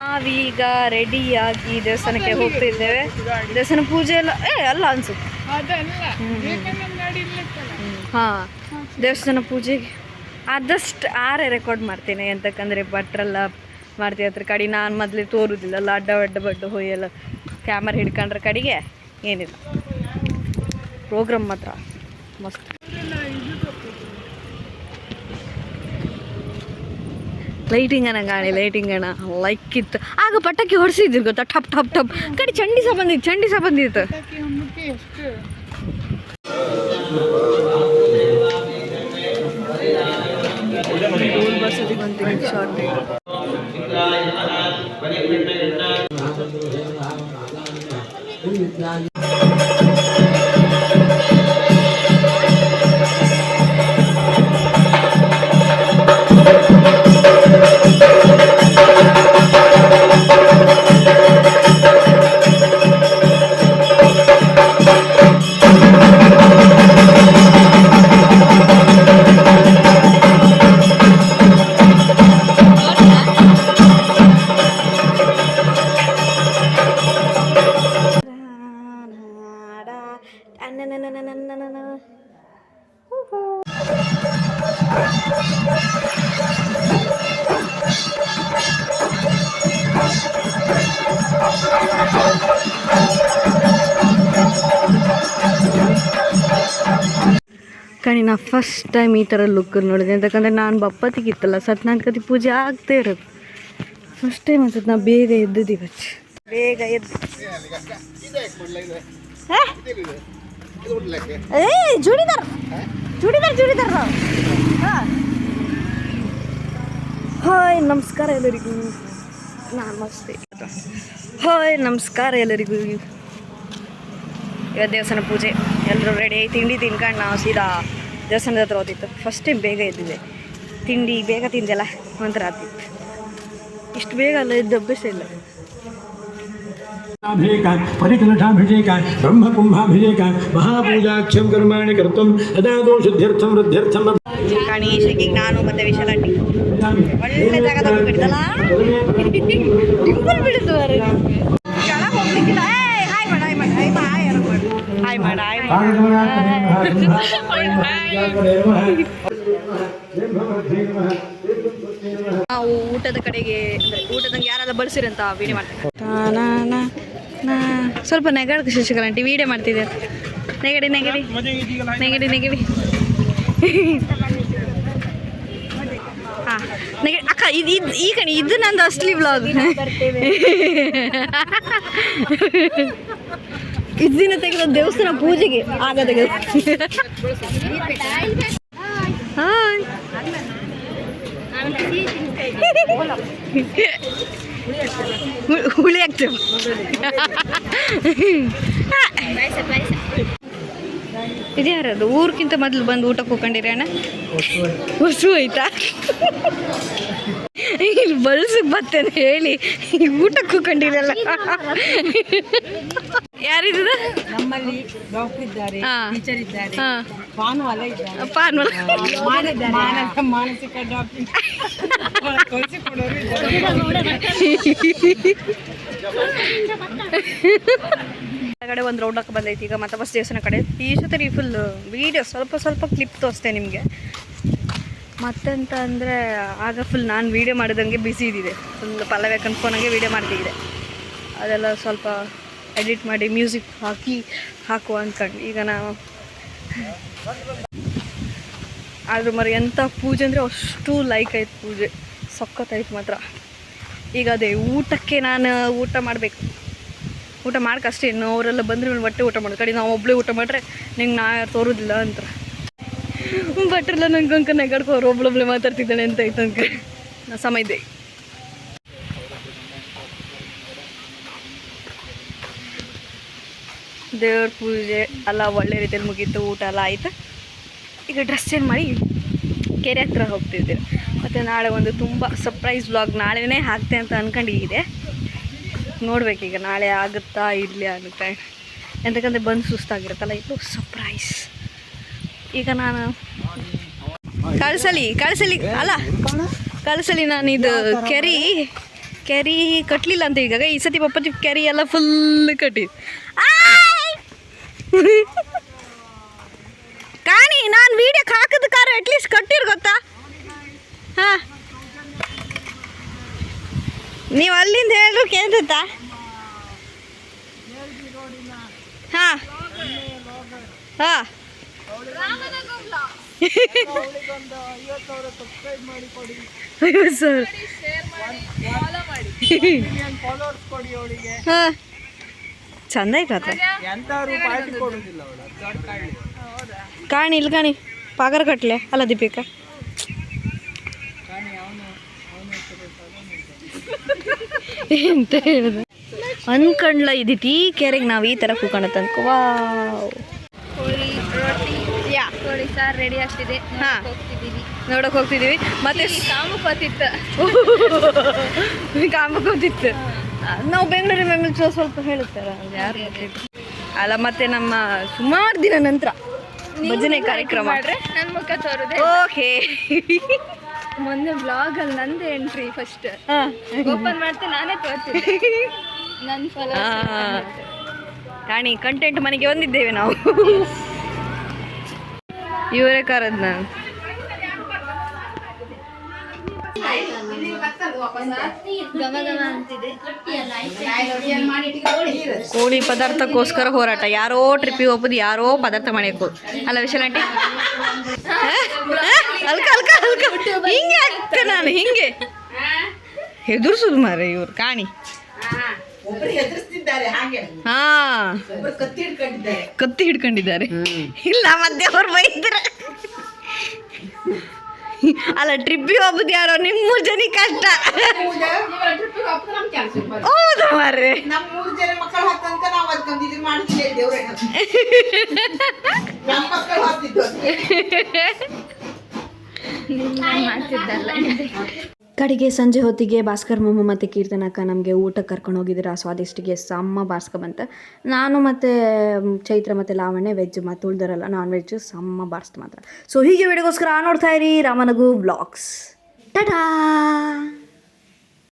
ನಾವೀಗ ರೆಡಿಯಾಗಿ ದೇವಸ್ಥಾನಕ್ಕೆ ಹೋಗ್ತಿದ್ದೇವೆ. ದೇವಸ್ಥಾನ ಪೂಜೆ ಎಲ್ಲ ಅಲ್ಲ ಅನ್ಸುತ್ತೆ. ಹಾಂ, ದೇವಸ್ಥಾನ ಪೂಜೆಗೆ ಆದಷ್ಟು ರೆಕಾರ್ಡ್ ಮಾಡ್ತೇನೆ. ಎಂತಕ್ಕಂದರೆ ಭಟ್ರೆಲ್ಲ ಮಾಡ್ತೀವಿ ಅದ್ರ ಕಡೆ. ನಾನು ಮೊದಲೇ ತೋರುದಿಲ್ಲಲ್ಲ, ಅಡ್ಡ ಹೋಯೆಲ್ಲ ಕ್ಯಾಮರಾ ಹಿಡ್ಕೊಂಡ್ರೆ ಕಡೆಗೆ ಏನಿಲ್ಲ. ಪ್ರೋಗ್ರಾಮ್ ಮಾತ್ರ ಮಸ್ತ್. ಲೈಟಿಂಗ್ ಅಣ್ಣ ಗಾಳಿ, ಲೈಟಿಂಗ್ ಅಣ್ಣ ಲೈಕ್ ಇತ್ತು. ಆಗ ಪಟಾಕಿ ಹೊಡ್ಸಿದ್ರು ಗೊತ್ತಾ, ಟಪ್ ಟಪ್ ಟಪ್. ಕಡೆ ಚಂಡಿ ಸಹ ಬಂದಿತ್ತು. ಬಸ್ಸಿಗೆ ಬಂತೀನಿ ಶಾರ್ಟ್. ಕಣಿ ನಾ ಫಸ್ಟ್ ಟೈಮ್ ಈ ಥರ ಲುಕ್ ನೋಡಿದೆ. ಅಂತಕ್ಕಂದ್ರೆ ನಾನು ಬಪ್ಪತ್ತಿಗಿತ್ತಲ್ಲ, ಸತ್ಯನಾರಾಯಣ ಪೂಜೆ ಆಗ್ತೇ ಇರೋದು ಫಸ್ಟ್ ಟೈಮ್ ಅನ್ಸುತ್ತೆ. ನಾ ಬೇಗ ಎದ್ದಿದ್ದೀವಿ, ಬೇಗ ಎದ್ದು ಚೂಡಿದಾರ್ ಹಾಯ್ ನಮಸ್ಕಾರ ಎಲ್ಲರಿಗೂ. ನಮಸ್ತೆ. ಹಾಯ್ ನಮಸ್ಕಾರ ಎಲ್ಲರಿಗೂ. ಇವತ್ತು ದೇವಸ್ಥಾನ ಪೂಜೆ, ಎಲ್ಲರೂ ರೆಡಿ ಆಗಿ ತಿಂಡಿ ತಿನ್ಕೊಂಡು ನಾವು ಸೀದಾ ದೇವಸ್ಥಾನದ ಹತ್ರ ಹೋಗ್ತಿತ್ತು. ಫಸ್ಟ್ ಟೈಮ್ ಬೇಗ ಎದ್ದಿದೆ. ತಿಂಡಿ ಬೇಗ ತಿಂದೆಲ್ಲ ಒಂಥರ ಆಗ್ತಿತ್ತು. ಇಷ್ಟು ಬೇಗ ಅಲ್ಲ ಎದ್ದು ಅಭ್ಯಾಸ ಇಲ್ಲ. ಪರಿಕಲಠಾಭಿಷೇಕ ಬ್ರಹ್ಮಕುಂಭಾಭಿಷೇಕ ಮಹಾಪೂಜಾಖ್ಯಂ ಕರ್ಮಾಣಿ ಕರ್ತುಂ ಅದಾದೋ ಶುದ್ಧ್ಯರ್ಥಂ ವೃದ್ಧ್ಯರ್ಥಂ. ಕಾಣಿ ಶೆಕಿಗೆ ನಾನು ಮತ್ತೆ ವಿಶಾಲಾಂಟಿ ಒಳ್ಳೆ ಜಾಗದ ಬಿಡ್ತಲ್ಲ, ಟಿಂಪಲ್ ಬಿಡುದು ಕೆಳಗೆ ಹೋಗ್ಲಿಕ್ಕಿಲ್ಲ. ಹಾಯ್ ಮಾಡ ನಾವು ಊಟದ ಕಡೆಗೆ, ಊಟದಂಗೆ ಯಾರೆಲ್ಲ ಬಳಸಿರಂತ ವಿಡಿಯೋ ಮಾಡ್ತೇವೆ. ಸ್ವಲ್ಪ ನೆಗಡಿ ಶಶಿಕಲಾಂಟಿ ವಿಡಿಯೋ ಮಾಡ್ತಿದ್ದೆ. ನೆಗಡಿ ಹಾಂ ನೆಗಡಿ ಅಕ್ಕ. ಈ ಕಣಿ ಇದು ನಂದು ಅಸ್ಲಿ ಬ್ಲಾಗ್. ಇದನ್ನ ತೆಗೆದ ದೇವಸ್ಥಾನ ಪೂಜೆಗೆ ಆಗ ತೆಗೆದು. ಹಾಯ್ ಹುಳಿ ಆಗ್ತೇವೆ. ಇದ್ಯಾರದು ಊರ್ಕಿಂತ ಮೊದಲು ಬಂದು ಊಟಕ್ಕೆ ಹೋಗ್ಕೊಂಡಿರಿ ಅಣ್ಣ? ಹೊಸು ಆಯ್ತಾ? ಇಲ್ಲಿ ಬಲ್ಸಕ್ಕೆ ಬರ್ತೇನೆ ಹೇಳಿ ಊಟಕ್ಕೆ ಹೋಗ್ಕೊಂಡಿರಲ್ಲ. ಯಾರಿದ? ನಮ್ಮಲ್ಲಿ ಡಾಕ್ಟರ್ ಇದ್ದಾರೆ, ಟೀಚರ್ ಇದ್ದಾರೆ, ಪಾನ್ವಾಲ ಇದ್ದಾರೆ, ಮಾನಸಿಕ ಡಾಕ್ಟರ್ ಕಡೆ ಒಂದು ರೌಂಡಕ್ಕೆ ಬಂದೈತಿ. ಈಗ ಮತ್ತೆ ಬಸ್ ದೇವಸ್ಥಾನ ಕಡೆ ಈ ಸತಿ ಫುಲ್ ವೀಡಿಯೋ ಸ್ವಲ್ಪ ಕ್ಲಿಪ್ ತೋರಿಸ್ತೆ ನಿಮಗೆ. ಮತ್ತೆಂತ ಅಂದರೆ ಆಗ ಫುಲ್ ನಾನು ವೀಡಿಯೋ ಮಾಡಿದಂಗೆ ಬಿಸಿ ಇದ್ದಿದೆ. ಫುಲ್ ಪಲ್ಲವಿ ಕನ್ಫೋನಾಗೆ ವೀಡಿಯೋ ಮಾಡ್ತಿದ್ದೆ. ಅದೆಲ್ಲ ಸ್ವಲ್ಪ ಎಡಿಟ್ ಮಾಡಿ ಮ್ಯೂಸಿಕ್ ಹಾಕುವ ಅಂದ್ಕೊಂಡು ಈಗ ನಾವು ಆದರೂ ಮರಿ ಎಂಥ ಪೂಜೆ ಅಂದರೆ ಅಷ್ಟು ಲೈಕ್ ಆಯ್ತು ಪೂಜೆ, ಸಖತ್ತಾಯ್ತು ಮಾತ್ರ. ಈಗ ಅದೇ ಊಟಕ್ಕೆ ನಾನು ಊಟ ಮಾಡಬೇಕು. ಊಟ ಮಾಡ್ಕಷ್ಟೇ, ಇನ್ನು ಅವರೆಲ್ಲ ಬಂದರೆ ಮೇಲೆ ಬಟ್ಟೆ ಊಟ ಮಾಡೋದು. ಕಡೆ ನಾವು ಒಬ್ಬಳೇ ಊಟ ಮಾಡಿದ್ರೆ ನಿಂಗೆ ನಾ ಯಾರು ತೋರೋದಿಲ್ಲ ಅಂತ ಬಟ್ರೆಲ್ಲ ನಂಗೆ ಅಂಕ ನೆಗಡ್ಕೋರು ಒಬ್ಳೊಬ್ಳೆ ಮಾತಾಡ್ತಿದ್ದಾಳೆ ಅಂತ ಆಯ್ತು ಅಂಕ ನಾ ಸಮಯ ಇದೆ. ದೇವ್ರ ಪೂಜೆ ಎಲ್ಲ ಒಳ್ಳೆ ರೀತಿಯಲ್ಲಿ ಮುಗೀತು. ಊಟ ಎಲ್ಲ ಆಯಿತು. ಈಗ ಡ್ರೆಸ್ ಚೇಂಜ್ ಮಾಡಿ ಕೆರೆ ಹತ್ರ ಹೋಗ್ತಿದ್ದೇವೆ. ಮತ್ತು ನಾಳೆ ಒಂದು ತುಂಬ ಸರ್ಪ್ರೈಸ್ ವ್ಲಾಗ್ ನಾಳೆನೇ ಹಾಕ್ತೆ ಅಂತ ಅಂದ್ಕೊಂಡಿದೆ. ನೋಡ್ಬೇಕೀಗ ನಾಳೆ ಆಗುತ್ತಾ ಇರಲಿ ಆಗುತ್ತೆ. ಎಂತಕ್ಕಂದ್ರೆ ಬಂದು ಸುಸ್ತಾಗಿರುತ್ತಲ್ಲ, ಇದು ಸರ್ಪ್ರೈಸ್. ಈಗ ನಾನು ಕಳ್ಸಲಿ ಅಲ್ಲ ನಾನು ಇದು ಕೆರೆ ಕ್ಯಾರಿ ಕಟ್ಟಲಿಲ್ಲ ಅಂತ ಈಗ ಈ ಸತಿ ಪಪ್ಪಾಜಿ ಕ್ಯಾರಿ ಎಲ್ಲ ಫುಲ್ ಕಟ್ಟಿ ಆಯ್! ಕಾಣಿ ನಾನು ವೀಡಿಯೋಕ್ಕೆ ಹಾಕಿದ ಕಾರು ಅಟ್ಲೀಸ್ಟ್ ಕಟ್ಟಿರ್ ಗೊತ್ತಾ ಹಾಂ ನೀವು ಅಲ್ಲಿಂದ ಹೇಳಿದ್ರು ಕೇಳ್ತಾ ಹಾಂ ಹಾಂ ಸರ್ ಹಾಂ ಚಂದ ಐತ ಕಾಣಿ ಇಲ್ಲಿ ಕಾಣಿ ಪಾಗರ ಕಟ್ಲೆ ಅಲ್ಲ ದೀಪಿಕಾ ಎಂತ ಹೇಳುದು ಅನ್ಕಂಡ್ಲ ಇದಿತ್ತು ಈ ಕೆರೆಗೆ ನಾವು ಈ ಥರ ಕೂತ್ಕೊಂಡತ್ತ ಅನ್ಕೋ ವಾವ್ ಕೋಳಿ ರೊಟ್ಟಿ ಯಾ ಕೋಳಿ ಸಾರು ರೆಡಿ ಆಗ್ತಿದೆ ಹಾಂ ಹೋಗ್ತಿದ್ದೀವಿ ನೋಡೋಕೆ ಹೋಗ್ತಿದ್ದೀವಿ ಮತ್ತೆ ಕಾಮು ಕೂತಿತ್ತು ಕಾಮಕೋತಿತ್ತು ನಾವು ಬೆಂಗಳೂರು ಸ್ವಲ್ಪ ಹೇಳುತ್ತಾರ ಯಾರು ಅಲ್ಲ ಮತ್ತೆ ನಮ್ಮ ಸುಮಾರು ದಿನ ನಂತರ ಭಜನೆ ಕಾರ್ಯಕ್ರಮ ನನ್ನ ಮುಖ ತೋರುದೆ ಓಕೆ ಮೊನ್ನೆ ಬ್ಲಾಗ್ ಅಲ್ಲಿ ನಂದು ಎಂಟ್ರಿ ಫಸ್ಟ್ ಹಾಂ ಓಪನ್ ಮಾಡ್ತೆ ನಾನೇ ತೋರ್ತಿದ್ದೆ ನನ್ನ ಫಾಲೋ ರಾಣಿ ಕಂಟೆಂಟ್ ಮನೆಗೆ ಬಂದಿದ್ದೇವೆ ನಾವು ಇವರೇ ಕಾರದ್ ನಾನು ಗಮ ಗಮ ಅಂತಿದೆ ಕೋಳಿ ಪದಾರ್ಥಕ್ಕೋಸ್ಕರ ಹೋರಾಟ ಯಾರೋ ಟ್ರಿಪ್ಪಿಗೆ ಹೋಗ್ಬೋದು ಯಾರೋ ಪದಾರ್ಥ ಮಾಡ್ಬೇಕು ಅಲ್ಲ ವಿಶಾಲಾಂಟಿ ಅಲ್ಕ ಅಲ್ಕ ಅಲ್ಕ ಹಿಂಗೆ ಅಕ್ಕ ನಾನು ಹಿಂಗೆ ಹೆದರ್ಸುದು ಮಾರೆ ಇವ್ರು ಕಾಣಿ ಹಾ ಕತ್ತಿ ಹಿಡ್ಕೊಂಡಿದ್ದಾರೆ ಇಲ್ಲ ಮತ್ತೆ ಅವ್ರು ಬೈದ್ರೆ ಅಲ್ಲ ಟ್ರಿಪ್ಪಿಗೆ ಹೋಗ್ಬೋದು ಯಾರೋ ನಿಮ್ಮ 3 ಜನ ಕಷ್ಟ ಹೌದು ಮಾರ್ರೆ ಮಾಡ್ತಿದ್ದಲ್ಲ ಕಡೆಗೆ ಸಂಜೆ ಹೊತ್ತಿಗೆ ಭಾಸ್ಕರ್ ಮಾಮ ಮತ್ತು ಕೀರ್ತನಕ್ಕ ನಮಗೆ ಊಟಕ್ಕೆ ಕರ್ಕೊಂಡು ಹೋಗಿದ್ರು ಆ ಸ್ವಾದಿಷ್ಟಿಗೆ ಸಮ್ಮ ಬಾರ್ಸ್ಕೊಬಂತ ನಾನು ಮತ್ತು ಚೈತ್ರ ಮತ್ತು ಲಾವಣ್ಯ ವೆಜ್ ಮತ್ತು ಉಳ್ದರಲ್ಲ ನಾನ್ ವೆಜ್ ಸಮ್ಮ ಬಾರಿಸ್ತು ಮಾತ್ರ ಸೊ ಹೀಗೆ ವಿಡಿಯೋಗೋಸ್ಕರ ನೋಡ್ತಾ ಇರಿ ರಾಮನಗು ವ್ಲಾಗ್ಸ್ ಟಾಟಾ.